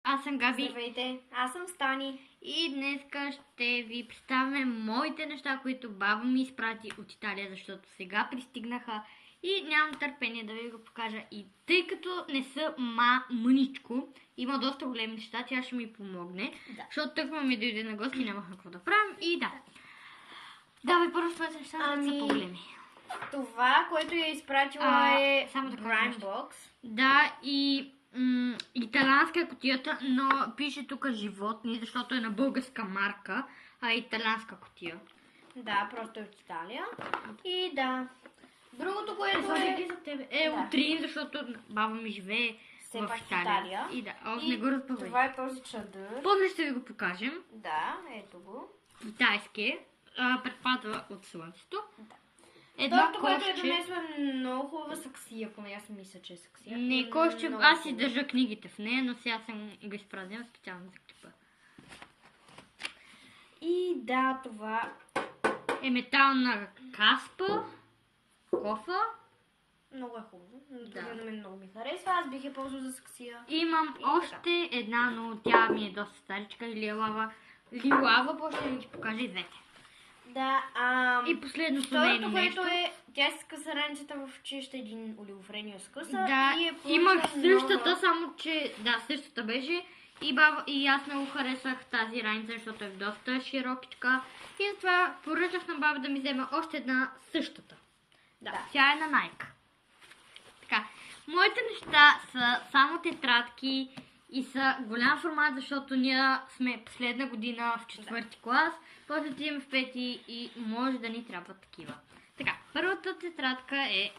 Аз съм Габи. Здравейте, аз съм Стани. И днеска ще ви представяме моите неща, които баба ми изпрати от Италия, защото сега пристигнаха и нямам търпение да ви го покажа. И тъй като не са мъничко, има доста големи неща, тя ще ми помогне, защото тъкма ми дойде на гости и нямахме какво да правим. И да. Давай първо своите неща, да са по-големи. Това, което я изпратила е само да Prime кажа Box. Да, и италианска е кутията, но пише тук животни, защото е на българска марка, а италианска кутия. Да, просто е от Италия. И да. Другото, което за тебе. Утрин, защото баба ми живее все в пак Италия. И да, не го разбавяй. Това е този чадър. После ще ви го покажем. Да, ето го. Китайски, предпазва от слънцето. Да. Едно Другото, което е кошче. донесла много хубава саксия, поне аз мисля, че е саксия. Не, кошче, Много аз си хубава. държа книгите в нея, но сега съм го изпразнила специално за клипа. И да, това Е метална каспа, кофа. много е хубаво. Да. Това на мен много ми харесва. Аз бих я ползвала за саксия. Имам още една, но тя ми е доста старичка и лилава. Лилава, после ще ви ги покажа и двете. Да, И последното второто, нейно нещо. което е, тя си скъса раницата в училище, един оливофрен я скъса. Да, и имах получила същата, нова. само че да, същата беше. И аз много харесах тази раница, защото е доста широкичка. И затова поръчах на баба да ми взема още една същата. Да, тя е на Nike. Така, моите неща са само тетрадки и са голям формат, защото ние сме последна година в четвърти клас, после отиваме в пети и може да ни трябват такива. Така, първата тетрадка е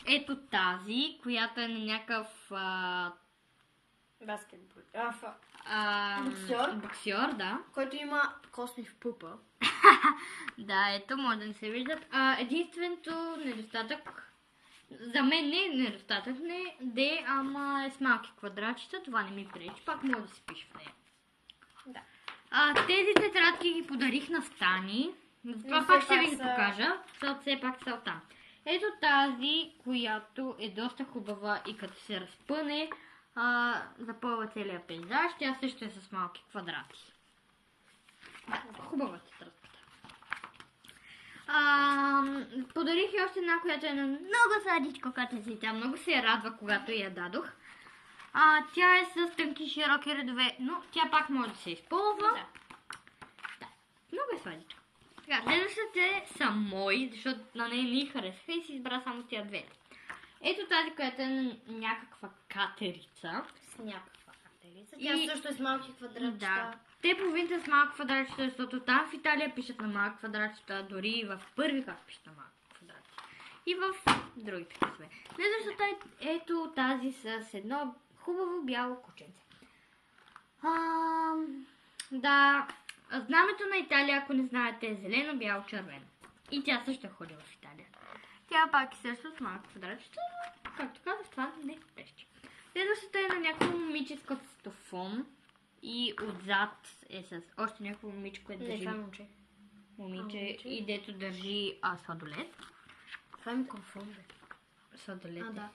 ето тази, която е на някакъв Баскетбол. боксьор, да. Който има косми в пупа. Да, ето, може да не се виждат. Единственото недостатък, за мен не е недостатък, ама е с малки квадратчета, това не ми пречи, пак може да се пише в нея. Да. Тези тетрадки ги подарих на Стани, това Но пак все ще ви пак ги са- покажа, защото все пак са оттам. Ето тази, която е доста хубава и като се разпъне, запълва целия пейзаж, тя също е с малки квадрати. Хубава тетрадката. Подарих и още една, която е на много сладичко, като си. Тя много се радва, когато я дадох. Тя е с тънки широки редове, но тя пак може да се използва. Да. Много е сладичка. Така, следващите са мои, защото на нея не харесаха и си избра само тия две. Ето тази, която е на някаква катерица. С някаква катерица. И- Тя също е с малки квадратчета. Да. Те половината с малки квадратчета, защото там в Италия пишат на малки квадратчета, дори и в първи клас пишат на малки квадратчета. И в другите класове. Следващата е ето тази с едно хубаво бяло кученце. Да, знамето на Италия, ако не знаете, е зелено, бяло, червено. И тя също ходи в Италия. Тя пак е също с малки квадратчета, но, както казах, това не пречи. Следващата е на някакво момиче с кастофон. И отзад е с още някакво момиче, което Не, държи това е момче. момиче и дето държи сладолет. Това е микрофон, бе. Сладолет. Да.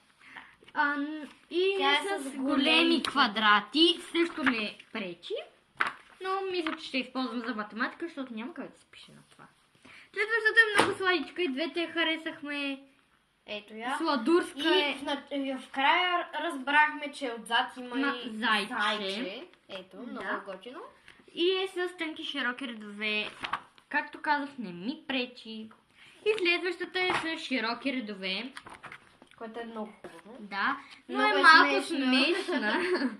И Тя е е с с големи квадрати, също не пречи. Но мисля, че ще използвам за математика, защото няма как да се пише на това. Следващата е много сладичка и двете я харесахме. Ето я. Сладурска е. И в края разбрахме, че отзад има Има и зайче. Ето, Да. много готино. И е с тънки широки редове. Както казах, не ми пречи. И следващата е с широки редове. Което е много хубаво. Да, но Много е е малко смешно. смешна.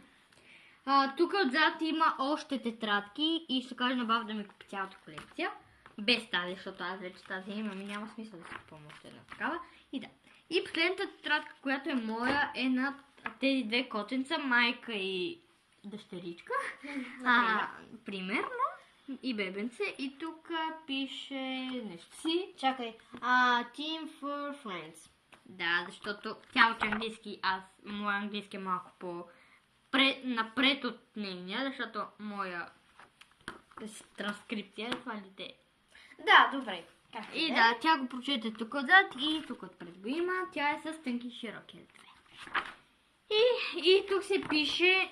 Тук отзад има още тетрадки и ще кажа на баба да ми купи цялата колекция. Без тази, защото аз вече тази имам и няма смисъл да си купувам още една такава. И да. И последната тетрадка, която е моя, е на тези две котенца, майка и дъщеричка. Примерно. И бебенце. И тук пише нещо си. Чакай. Team for Friends. Да, защото тя учи английски, моя английски е малко напред от нейния, защото моя транскрипция е това дете. Да, добре. И да, тя го прочете тук отзад и тук отпред го има. Тя е с тънки широки редове. И тук се пише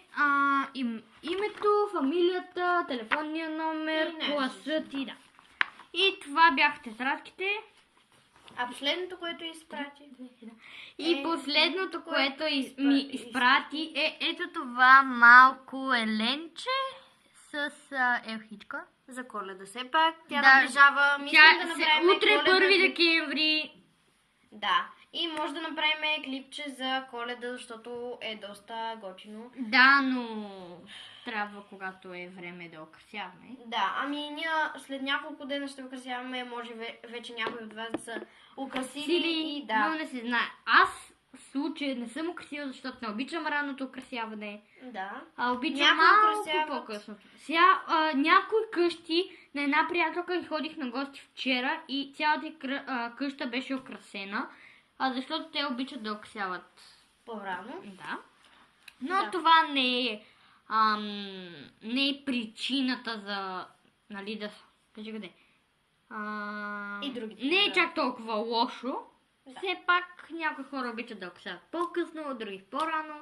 името, фамилията, телефонния номер, И класът и да. И това бяха тетрадките. А последното, което изпрати? И последното, което ми изпрати изпрати е ето това малко еленче с елхичка. За Коледа. Все пак тя Да. наближава. Мислим да направим Утре Коледа 1 клип. декември. Да. И може да направим клипче за Коледа, защото е доста готино. Да, но трябва, когато е време да украсяваме. Да, ами ние след няколко дена ще украсяваме, може вече някои от вас да са украсили Сили, и да. но не се знае. Аз в случая не съм украсила, защото не обичам ранното украсяване. Да. А обичам Някои малко украсяват. по-късното. Сега някои къщи на една приятелка и ходих на гости вчера и цялата къща беше украсена, защото те обичат да украсяват. По-рано. Да. Но Да. това не е причината за, нали, да... Кажи къде? И другите, Не е да. чак толкова лошо. Да. Все пак някои хора обичат да украсяват по-късно, други по-рано.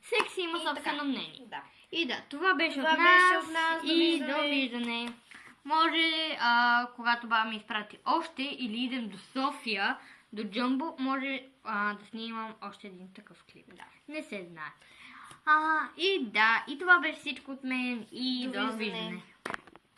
Всеки си има И собствено така. мнение. Да. И да, това беше Това от беше нас. от нас. И Довиждане. довиждане. Може, когато баба ми изпрати още или идем до София, до Джумбо, може да снимам още един такъв клип. Да. Не се знае. И да, и това беше всичко от мен и Довиждане. довиждане.